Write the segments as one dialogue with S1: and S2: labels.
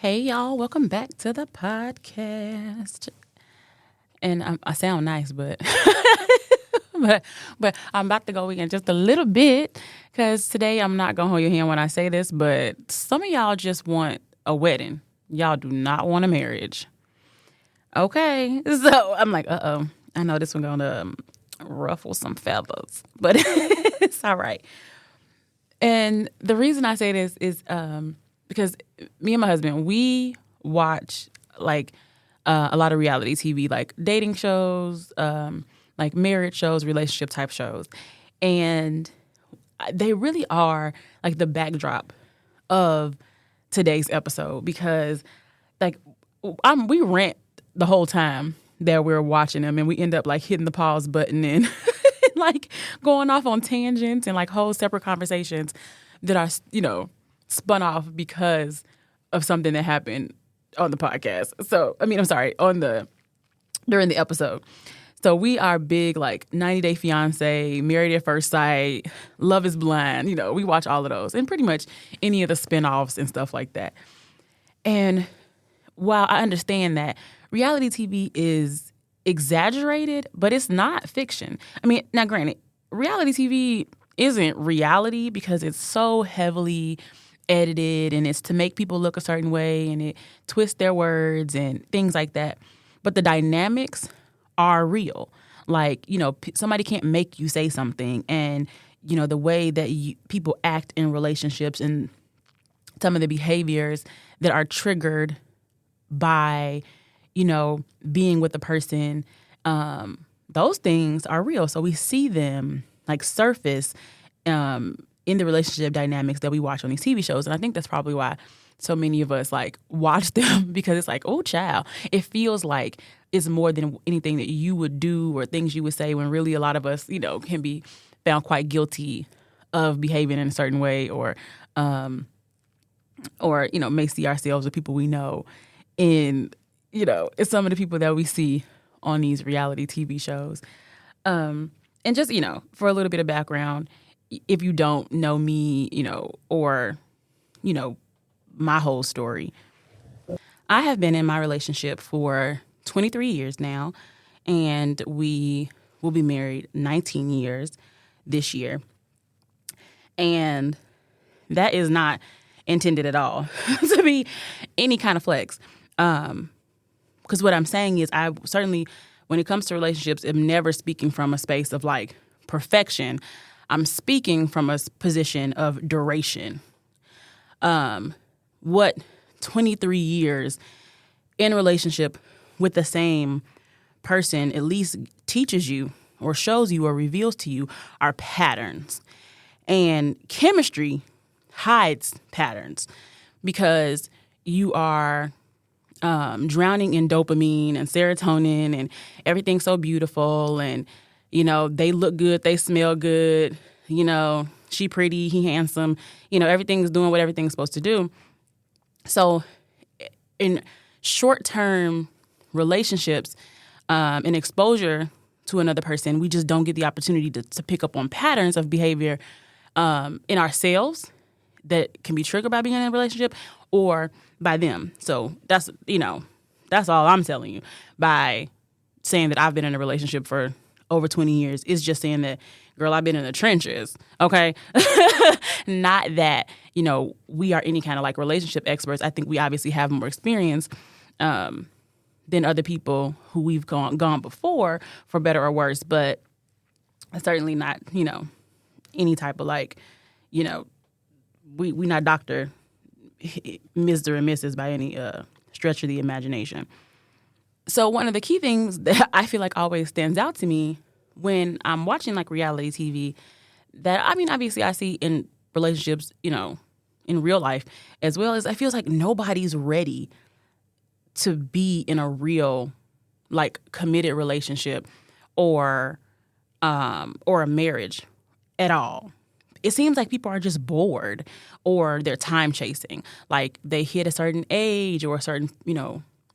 S1: Hey y'all, welcome back to the podcast. And I sound nice, but but I'm about to go in just a little bit because today I'm not gonna hold your hand when I say this, but some of y'all just want a wedding. Y'all do not want a marriage. Okay, so I'm like, I know this one gonna ruffle some feathers, but it's all right. And the reason I say this is because me and my husband, we watch like a lot of reality TV, like dating shows, like marriage shows, relationship type shows. And they really are like the backdrop of today's episode because like we rant the whole time that we're watching them and we end up like hitting the pause button and like going off on tangents and like whole separate conversations that are, spun off because of something that happened on the podcast. So, during the episode. So we are big like 90 Day Fiance, Married at First Sight, Love is Blind. We watch all of those and pretty much any of the spinoffs and stuff like that. And while I understand that reality TV is exaggerated, but it's not fiction. I mean, now granted, reality TV isn't reality because it's so heavily edited and it's to make people look a certain way and it twists their words and things like that. But the dynamics are real. Like, somebody can't make you say something. And, the way that people act in relationships and some of the behaviors that are triggered by, being with a person, those things are real. So we see them like surface in the relationship dynamics that we watch on these TV shows. And I think that's probably why so many of us like watch them because it's like, oh, child, it feels like it's more than anything that you would do or things you would say when really a lot of us, can be found quite guilty of behaving in a certain way or may see ourselves with people we know in, it's some of the people that we see on these reality TV shows. And just, for a little bit of background, if you don't know me, or, my whole story, I have been in my relationship for 23 years now, and we will be married 19 years this year. And that is not intended at all to be any kind of flex. Because what I'm saying is I certainly, when it comes to relationships, am never speaking from a space of like perfection. I'm speaking from a position of duration. What 23 years in a relationship with the same person at least teaches you or shows you or reveals to you are patterns. And chemistry hides patterns because you are drowning in dopamine and serotonin and everything's so beautiful and, they look good, they smell good, she pretty, he handsome, everything's doing what everything's supposed to do. So in short-term relationships and exposure to another person, we just don't get the opportunity to pick up on patterns of behavior in ourselves that can be triggered by being in a relationship or by them. So that's all I'm telling you by saying that I've been in a relationship for over 20 years is just saying that, girl, I've been in the trenches, okay? Not that, we are any kind of like relationship experts. I think we obviously have more experience than other people who we've gone before, for better or worse, but certainly not, any type of like, we not Dr. Mr. and Mrs. by any stretch of the imagination. So one of the key things that I feel like always stands out to me when I'm watching like reality TV that, obviously I see in relationships, in real life as well, as I feel like nobody's ready to be in a real like committed relationship or a marriage at all. It seems like people are just bored or they're time chasing. Like they hit a certain age or a certain,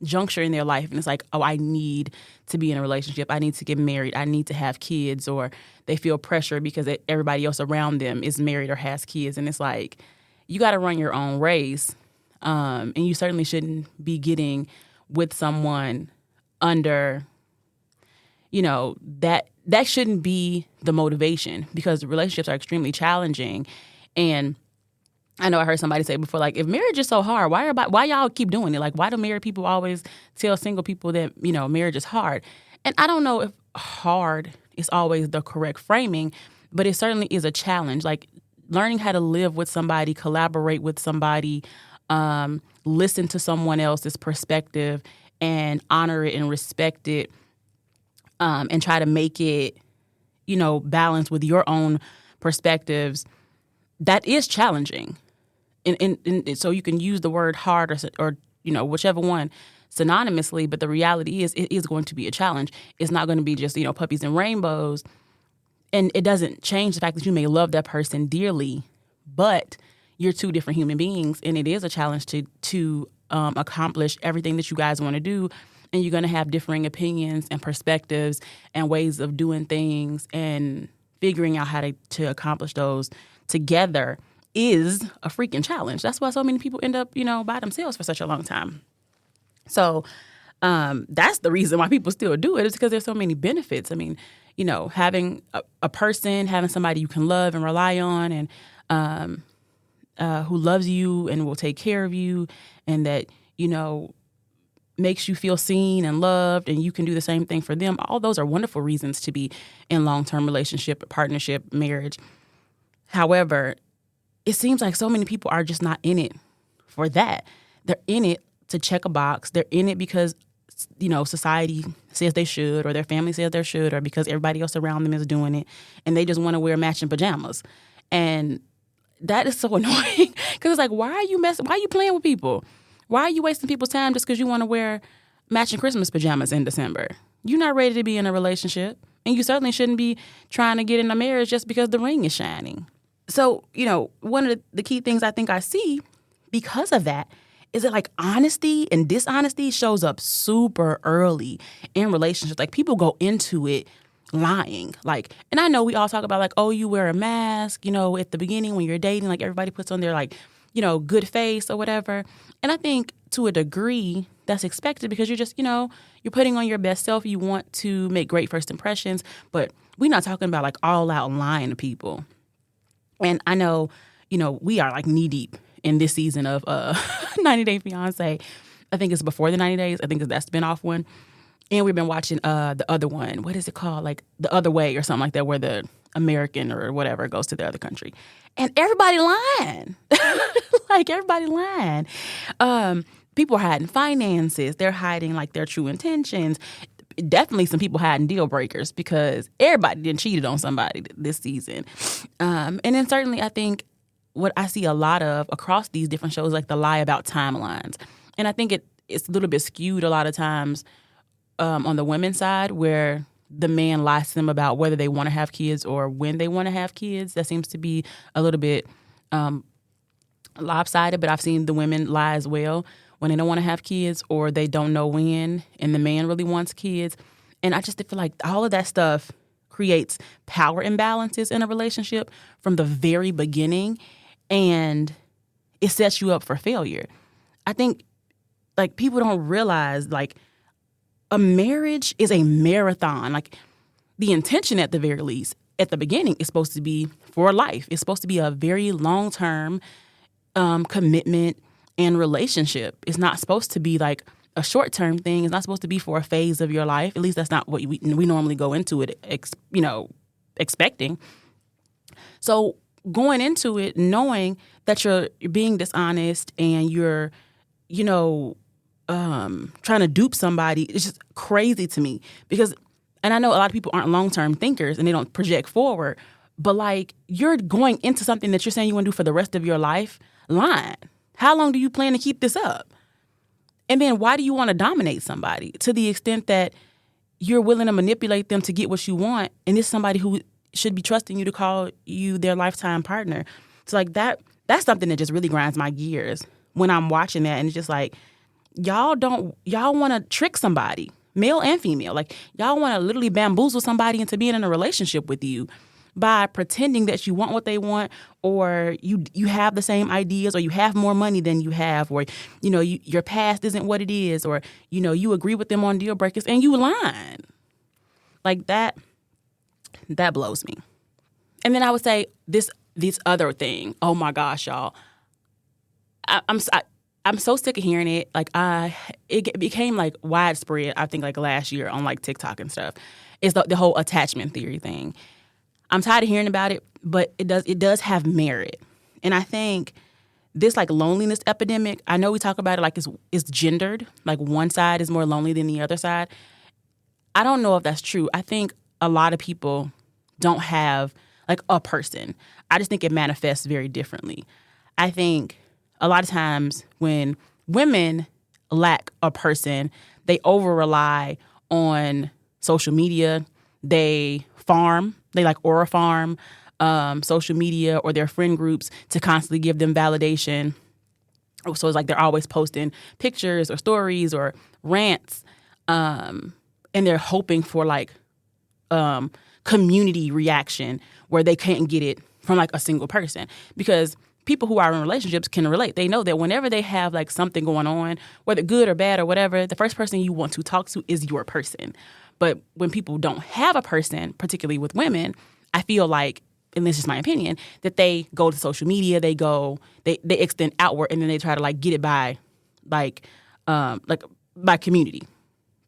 S1: juncture in their life and it's like, oh, I need to be in a relationship. I need to get married. I need to have kids, or they feel pressure because everybody else around them is married or has kids. And it's like, you got to run your own race. And you certainly shouldn't be getting with someone under, that shouldn't be the motivation, because relationships are extremely challenging. And I know I heard somebody say before, like, if marriage is so hard, why y'all keep doing it? Like, why do married people always tell single people that, marriage is hard? And I don't know if hard is always the correct framing, but it certainly is a challenge. Like, learning how to live with somebody, collaborate with somebody, listen to someone else's perspective and honor it and respect it, and try to make it, balance with your own perspectives. That is challenging. And so you can use the word hard or whichever one synonymously, but the reality is it is going to be a challenge. It's not going to be just, puppies and rainbows. And it doesn't change the fact that you may love that person dearly, but you're two different human beings, and it is a challenge to accomplish everything that you guys want to do. And you're going to have differing opinions and perspectives and ways of doing things, and figuring out how to accomplish those together is a freaking challenge. That's why so many people end up, by themselves for such a long time. So that's the reason why people still do it, is because there's so many benefits. I mean, having a person, having somebody you can love and rely on, and who loves you and will take care of you, and that, makes you feel seen and loved, and you can do the same thing for them. All those are wonderful reasons to be in long-term relationship, partnership, marriage. However, it seems like so many people are just not in it for that. They're in it to check a box. They're in it because, society says they should, or their family says they should, or because everybody else around them is doing it, and they just want to wear matching pajamas. And that is so annoying, because it's like, why are you playing with people? Why are you wasting people's time just because you want to wear matching Christmas pajamas in December? You're not ready to be in a relationship, and you certainly shouldn't be trying to get in a marriage just because the ring is shining. So, one of the key things I think I see because of that is that, like, honesty and dishonesty shows up super early in relationships. Like, people go into it lying. Like, and I know we all talk about, like, oh, you wear a mask, at the beginning when you're dating, like, everybody puts on their, like, good face or whatever. And I think to a degree that's expected, because you're just, you're putting on your best self. You want to make great first impressions, but we're not talking about, like, all out lying to people. And I know, we are, like, knee deep in this season of 90 Day Fiance. I think it's before the 90 days. I think it's that spinoff one. And we've been watching the other one. What is it called? Like The Other Way or something like that, where the American or whatever goes to the other country. And everybody lying. Like, everybody lying. People are hiding finances. They're hiding, like, their true intentions. Definitely some people hiding deal breakers, because everybody done cheated on somebody this season. And then certainly I think what I see a lot of across these different shows, like the lie about timelines. And I think it's a little bit skewed a lot of times on the women's side, where the man lies to them about whether they want to have kids or when they want to have kids. That seems to be a little bit lopsided, but I've seen the women lie as well when they don't want to have kids, or they don't know when, and the man really wants kids. And I just feel like all of that stuff creates power imbalances in a relationship from the very beginning, and it sets you up for failure. I think, like, people don't realize, like, a marriage is a marathon. Like, the intention, at the very least, at the beginning, is supposed to be for life. It's supposed to be a very long-term commitment and relationship. It's not supposed to be like a short-term thing. It's not supposed to be for a phase of your life. At least that's not what we normally go into it, expecting. So going into it knowing that you're being dishonest and you're, trying to dupe somebody, it's just crazy to me. Because, and I know a lot of people aren't long-term thinkers and they don't project forward, but, like, you're going into something that you're saying you want to do for the rest of your life lying. How long do you plan to keep this up? And then why do you want to dominate somebody to the extent that you're willing to manipulate them to get what you want? And it's somebody who should be trusting you to call you their lifetime partner. So, like, that's something that just really grinds my gears when I'm watching that. And it's just like, y'all want to trick somebody, male and female. Like, y'all want to literally bamboozle somebody into being in a relationship with you by pretending that you want what they want, or you have the same ideas, or you have more money than you have, or your past isn't what it is, or you agree with them on deal breakers and you lying. Like that blows me. And then I would say this other thing. Oh my gosh, y'all. I'm so sick of hearing it. Like it became like widespread, I think, like last year on like TikTok and stuff. It's the whole attachment theory thing. I'm tired of hearing about it, but it does have merit. And I think this like loneliness epidemic, I know we talk about it like it's gendered, like one side is more lonely than the other side. I don't know if that's true. I think a lot of people don't have like a person. I just think it manifests very differently. I think a lot of times when women lack a person, they over-rely on social media. They farm. They like aura farm social media or their friend groups to constantly give them validation. So it's like they're always posting pictures or stories or rants, and they're hoping for like community reaction where they can't get it from like a single person. Because people who are in relationships can relate. They know that whenever they have like something going on, whether good or bad or whatever, the first person you want to talk to is your person. But when people don't have a person, particularly with women, I feel like, and this is my opinion, that they go to social media, they extend outward, and then they try to like get it by by community.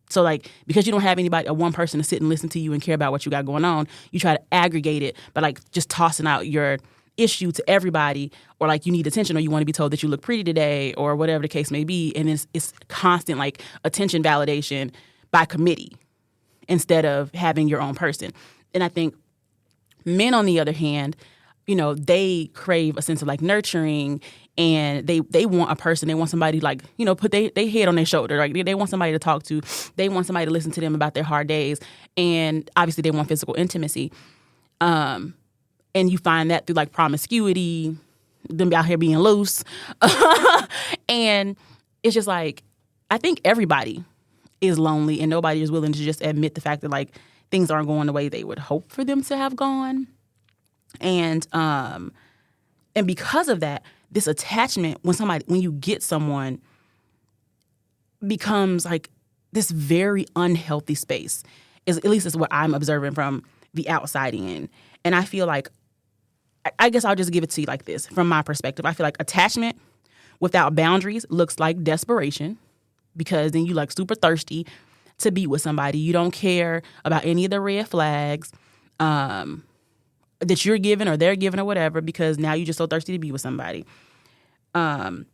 S1: So like because you don't have anybody, one person to sit and listen to you and care about what you got going on, you try to aggregate it by like just tossing out your issue to everybody, or like you need attention, or you want to be told that you look pretty today, or whatever the case may be, and it's constant like attention validation by committee instead of having your own person. And I think men, on the other hand, they crave a sense of like nurturing, and they want a person. They want somebody like, put their head on their shoulder. Like they want somebody to talk to. They want somebody to listen to them about their hard days. And obviously they want physical intimacy. And you find that through like promiscuity, them out here being loose. And it's just like, I think everybody is lonely, and nobody is willing to just admit the fact that like things aren't going the way they would hope for them to have gone. And because of that, this attachment, when you get someone, becomes like this very unhealthy space. At least is what I'm observing from the outside in. And I feel like, I guess I'll just give it to you like this. From my perspective, I feel like attachment without boundaries looks like desperation, because then you like super thirsty to be with somebody. You don't care about any of the red flags that you're given or they're given or whatever, because now you're just so thirsty to be with somebody. And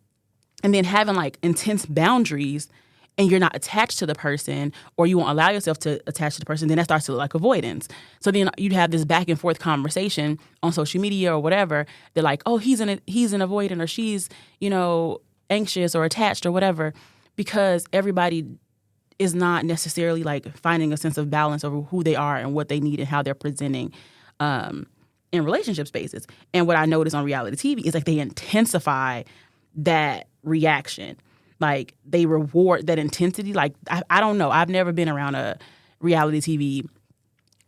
S1: then having like intense boundaries, and you're not attached to the person, or you won't allow yourself to attach to the person, then that starts to look like avoidance. So then you'd have this back and forth conversation on social media or whatever. They're like, oh, he's an avoidant, or she's, anxious or attached or whatever, because everybody is not necessarily like finding a sense of balance over who they are and what they need and how they're presenting in relationship spaces. And what I notice on reality TV is like they intensify that reaction. Like they reward that intensity. Like, I don't know. I've never been around a reality TV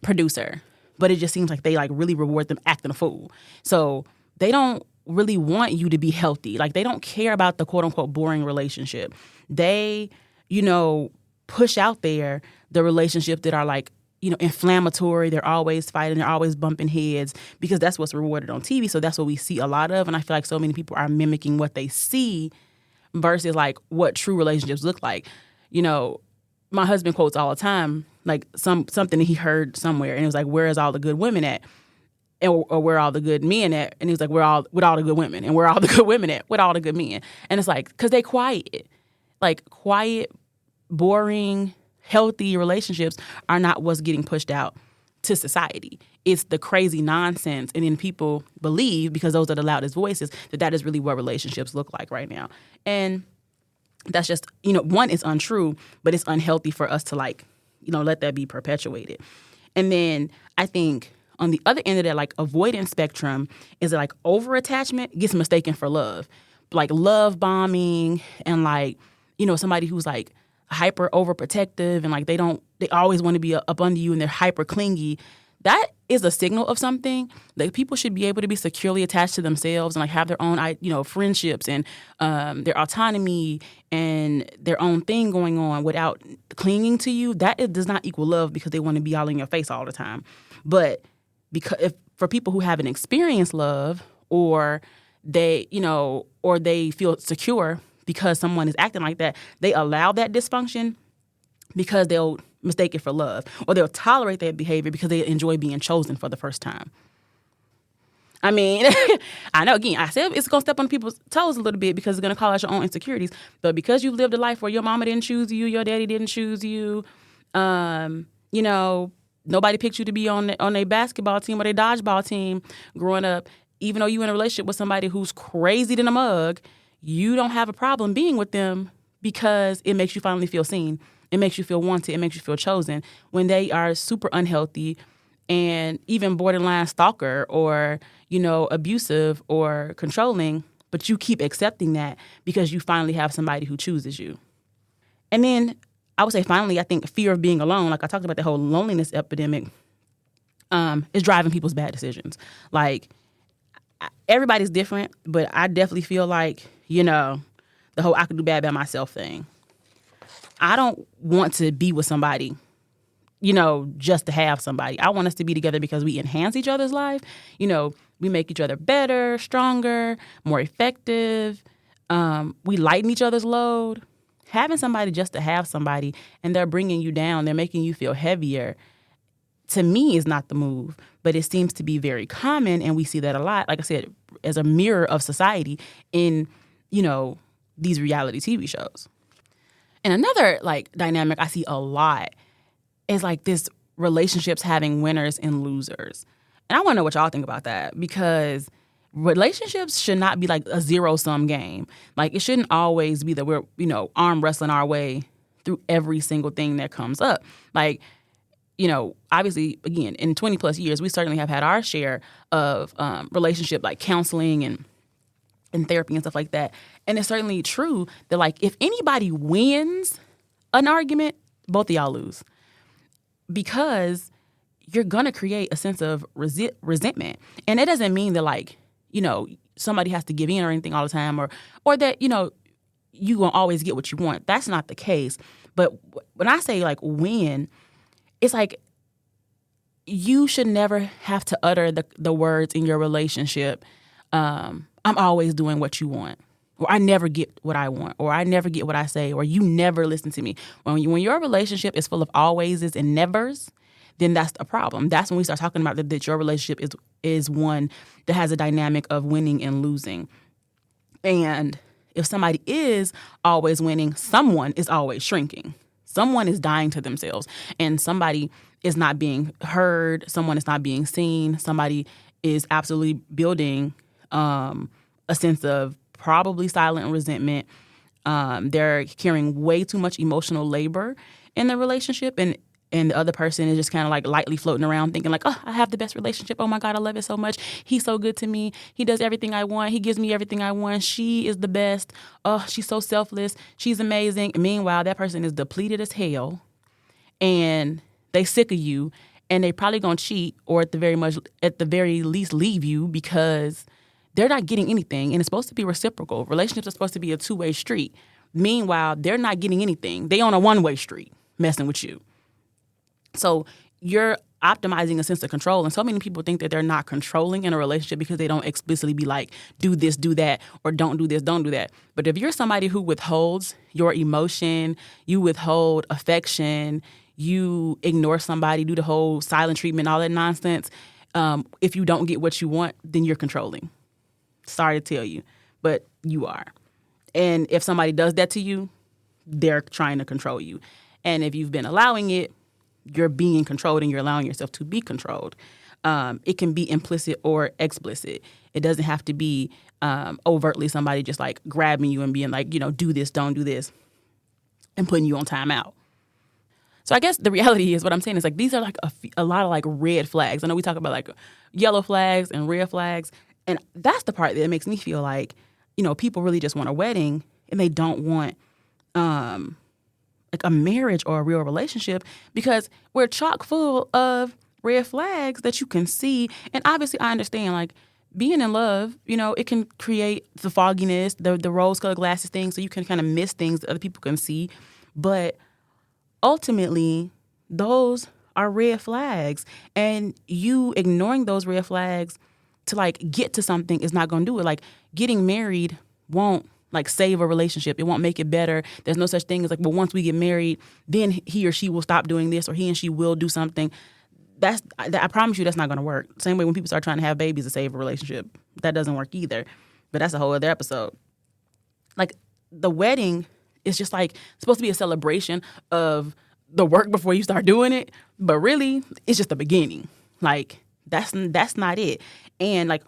S1: producer, but it just seems like they like really reward them acting a fool. So they don't really want you to be healthy. Like they don't care about the quote unquote boring relationship. They, push out there the relationships that are like, inflammatory. They're always fighting. They're always bumping heads, because that's what's rewarded on TV. So that's what we see a lot of. And I feel like so many people are mimicking what they see versus like what true relationships look like. My husband quotes all the time, like something that he heard somewhere, and it was like, where is all the good women at? Or where are all the good men at? And he was like, we're all with all the good women. And where are all the good women at? With all the good men. And it's like, because they quiet. Like quiet, boring, healthy relationships are not what's getting pushed out to society. It's the crazy nonsense. And then people believe, because those are the loudest voices, that is really what relationships look like right now. And that's just, one, it's untrue, but it's unhealthy for us to like, let that be perpetuated. And then I think on the other end of that, like avoidance spectrum, is that like over-attachment gets mistaken for love. Like love bombing, and like, somebody who's like hyper overprotective, and like they always want to be up under you, and they're hyper clingy. that is a signal of something. Like, people should be able to be securely attached to themselves and like have their own, friendships and their autonomy and their own thing going on without clinging to you. Does not equal love because they want to be all in your face all the time. But for people who haven't experienced love, or they feel secure because someone is acting like that, they allow that dysfunction because they'll mistake it for love, or they'll tolerate that behavior because they enjoy being chosen for the first time. I mean, I know, again, I said it's going to step on people's toes a little bit because it's going to call out your own insecurities. But because you've lived a life where your mama didn't choose you, your daddy didn't choose you, nobody picked you to be on their basketball team or their dodgeball team growing up, even though you're in a relationship with somebody who's crazy than a mug, you don't have a problem being with them because it makes you finally feel seen. It makes you feel wanted. It makes you feel chosen. When they are super unhealthy and even borderline stalker or, abusive or controlling, but you keep accepting that because you finally have somebody who chooses you. And then I would say finally, I think fear of being alone, like I talked about the whole loneliness epidemic, is driving people's bad decisions. Like, everybody's different, but I definitely feel like, the whole I could do bad by myself thing. I don't want to be with somebody, just to have somebody. I want us to be together because we enhance each other's life. We make each other better, stronger, more effective. We lighten each other's load. Having somebody just to have somebody and they're bringing you down, they're making you feel heavier, to me is not the move. But it seems to be very common, and we see that a lot, like I said, as a mirror of society in, these reality TV shows. And another dynamic I see a lot is this relationships having winners and losers. And I want to know what y'all think about that, because relationships should not be a zero-sum game. It shouldn't always be that we're, arm wrestling our way through every single thing that comes up. Obviously, again, in 20 plus years, we certainly have had our share of relationship counseling and therapy and stuff like that. And it's certainly true that if anybody wins an argument, both of y'all lose, because you're going to create a sense of resentment. And it doesn't mean that somebody has to give in or anything all the time, or that, you going to always get what you want. That's not the case. But when I say win, it's you should never have to utter the words in your relationship, I'm always doing what you want, or I never get what I want, or I never get what I say, or you never listen to me. When your relationship is full of alwayses and nevers, then that's a problem. That's when we start talking about that your relationship is one that has a dynamic of winning and losing. And if somebody is always winning, someone is always shrinking. Someone is dying to themselves, and somebody is not being heard. Someone is not being seen. Somebody is absolutely building a sense of probably silent resentment. They're carrying way too much emotional labor in the relationship, and the other person is just kind of lightly floating around thinking oh, I have the best relationship. Oh my God, I love it so much. He's so good to me. He does everything I want. He gives me everything I want. She is the best. Oh, she's so selfless. She's amazing. And meanwhile, that person is depleted as hell, and they sick of you, and they probably gonna cheat, or at the very least leave you because they're not getting anything. And it's supposed to be reciprocal. Relationships are supposed to be a two-way street. Meanwhile, they're not getting anything. They on a one-way street messing with you. So you're optimizing a sense of control. And so many people think that they're not controlling in a relationship because they don't explicitly be do this, do that, or don't do this, don't do that. But if you're somebody who withholds your emotion, you withhold affection, you ignore somebody, do the whole silent treatment, all that nonsense, if you don't get what you want, then you're controlling. Sorry to tell you, but you are. And if somebody does that to you, they're trying to control you. And if you've been allowing it, you're being controlled and you're allowing yourself to be controlled. It can be implicit or explicit. It doesn't have to be overtly somebody just grabbing you and being do this, don't do this, and putting you on timeout. So I guess the reality is what I'm saying is these are a lot of red flags. I know we talk about yellow flags and red flags. And that's the part that makes me feel people really just want a wedding and they don't want a marriage or a real relationship, because we're chock full of red flags that you can see. And obviously I understand, like, being in love, it can create the fogginess, the rose-colored glasses thing, so you can kind of miss things that other people can see. But ultimately, those are red flags. And you ignoring those red flags to, like, get to something is not going to do it. Like, getting married won't, like, save a relationship. It won't make it better. There's no such thing as, like, well, once we get married, then he or she will stop doing this, or he and she will do something. I promise you that's not going to work. Same way when people start trying to have babies to save a relationship. That doesn't work either. But that's a whole other episode. Like, the wedding is just, like, supposed to be a celebration of the work before you start doing it. But really, it's just the beginning. Like, that's not it. And, like,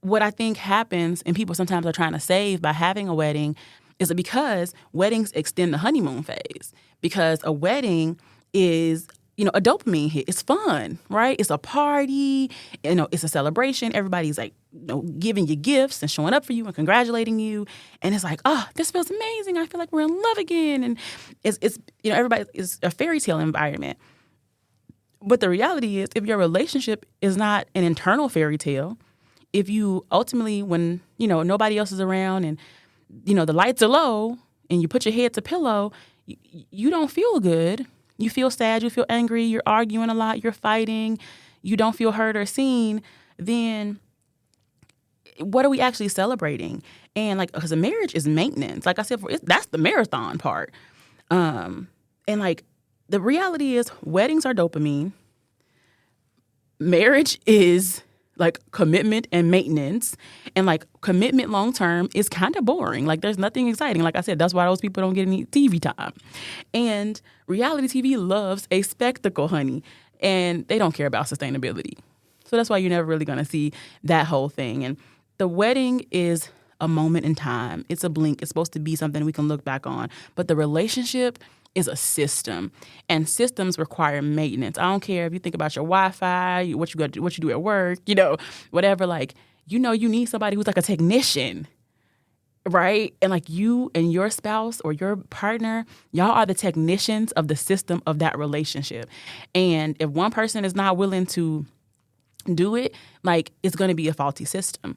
S1: what I think happens, and people sometimes are trying to save by having a wedding, is that because weddings extend the honeymoon phase. Because a wedding is a dopamine hit. It's fun, right? It's a party. It's a celebration. Everybody's, like, giving you gifts and showing up for you and congratulating you. And it's like, oh, this feels amazing. I feel like we're in love again. And it's everybody, it's a fairy tale environment. But the reality is, if your relationship is not an internal fairy tale, if you ultimately, when, nobody else is around and, the lights are low and you put your head to pillow, you don't feel good. You feel sad, you feel angry, you're arguing a lot, you're fighting, you don't feel heard or seen, then what are we actually celebrating? And, like, because a marriage is maintenance. Like I said, that's the marathon part. And, like, the reality is weddings are dopamine. Marriage is, like, commitment and maintenance. And, like, commitment long-term is kind of boring. Like, there's nothing exciting. Like I said, that's why those people don't get any TV time. And reality TV loves a spectacle, honey. And they don't care about sustainability. So that's why you're never really going to see that whole thing. And the wedding is a moment in time. It's a blink. It's supposed to be something we can look back on. But the relationship is a system, and systems require maintenance. I don't care if you think about your Wi-Fi, what you do at work, whatever. Like, you need somebody who's like a technician, right? And, like, you and your spouse or your partner, y'all are the technicians of the system of that relationship. And if one person is not willing to do it, like, it's going to be a faulty system.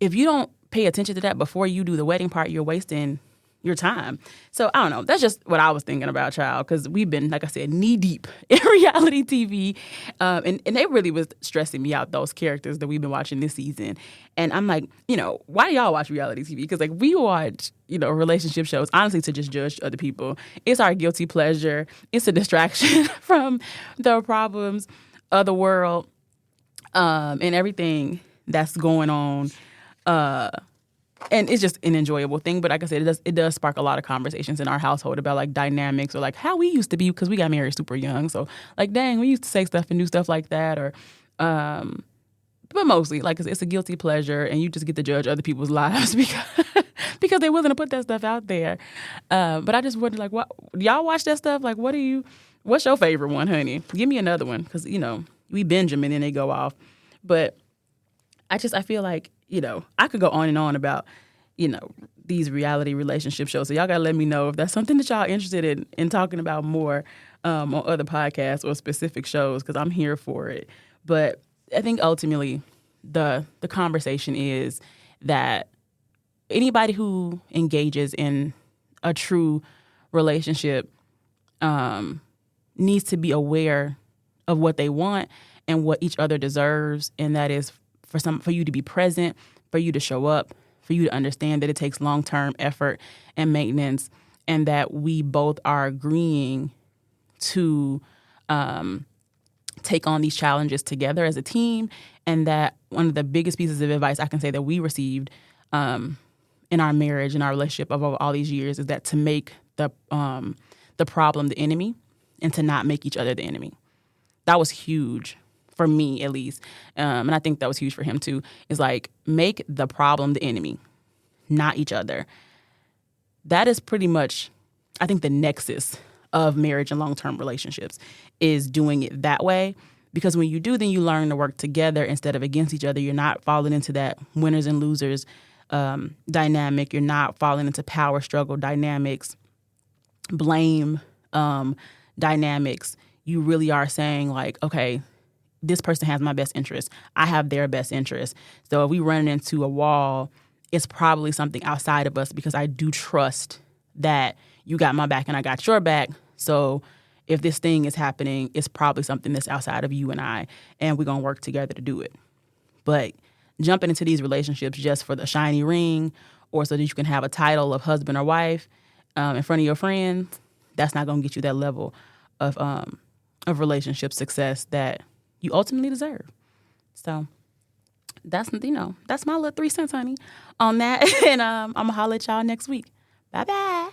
S1: If you don't pay attention to that before you do the wedding part, you're wasting your time. So I don't know. That's just what I was thinking about, child, because we've been, like I said, knee deep in reality TV. And they really was stressing me out, those characters that we've been watching this season. And I'm like, why do y'all watch reality TV? Because, like, we watch, relationship shows, honestly, to just judge other people. It's our guilty pleasure. It's a distraction from the problems of the world and everything that's going on. And it's just an enjoyable thing. But like I said, it does spark a lot of conversations in our household about, like, dynamics or, like, how we used to be, because we got married super young. So, like, dang, we used to say stuff and do stuff like that. Or, but mostly, like, it's a guilty pleasure, and you just get to judge other people's lives because they're willing to put that stuff out there. But I just wonder, like, what y'all watch that stuff? Like, what's your favorite one, honey? Give me another one, because, we binge them and then they go off. But I feel like, I could go on and on about, these reality relationship shows. So y'all got to let me know if that's something that y'all interested in talking about more on other podcasts or specific shows, because I'm here for it. But I think ultimately the conversation is that anybody who engages in a true relationship needs to be aware of what they want and what each other deserves, and that is for you to be present, for you to show up, for you to understand that it takes long-term effort and maintenance, and that we both are agreeing to take on these challenges together as a team. And that one of the biggest pieces of advice I can say that we received in our marriage and our relationship over all these years is that to make the problem the enemy and to not make each other the enemy. That was huge. For me, at least, and I think that was huge for him too, is, like, make the problem the enemy, not each other. That is pretty much, I think, the nexus of marriage and long-term relationships, is doing it that way. Because when you do, then you learn to work together instead of against each other. You're not falling into that winners and losers dynamic. You're not falling into power struggle dynamics, blame dynamics. you really are saying like, okay, this person has my best interest. I have their best interest. So if we run into a wall, it's probably something outside of us because I do trust that you got my back and I got your back. So if this thing is happening, it's probably something that's outside of you and I, and we're going to work together to do it. But jumping into these relationships just for the shiny ring or so that you can have a title of husband or wife in front of your friends, that's not going to get you that level of relationship success that you ultimately deserve. So that's my little 3 cents, honey, on that. And I'm going to holler at y'all next week. Bye-bye.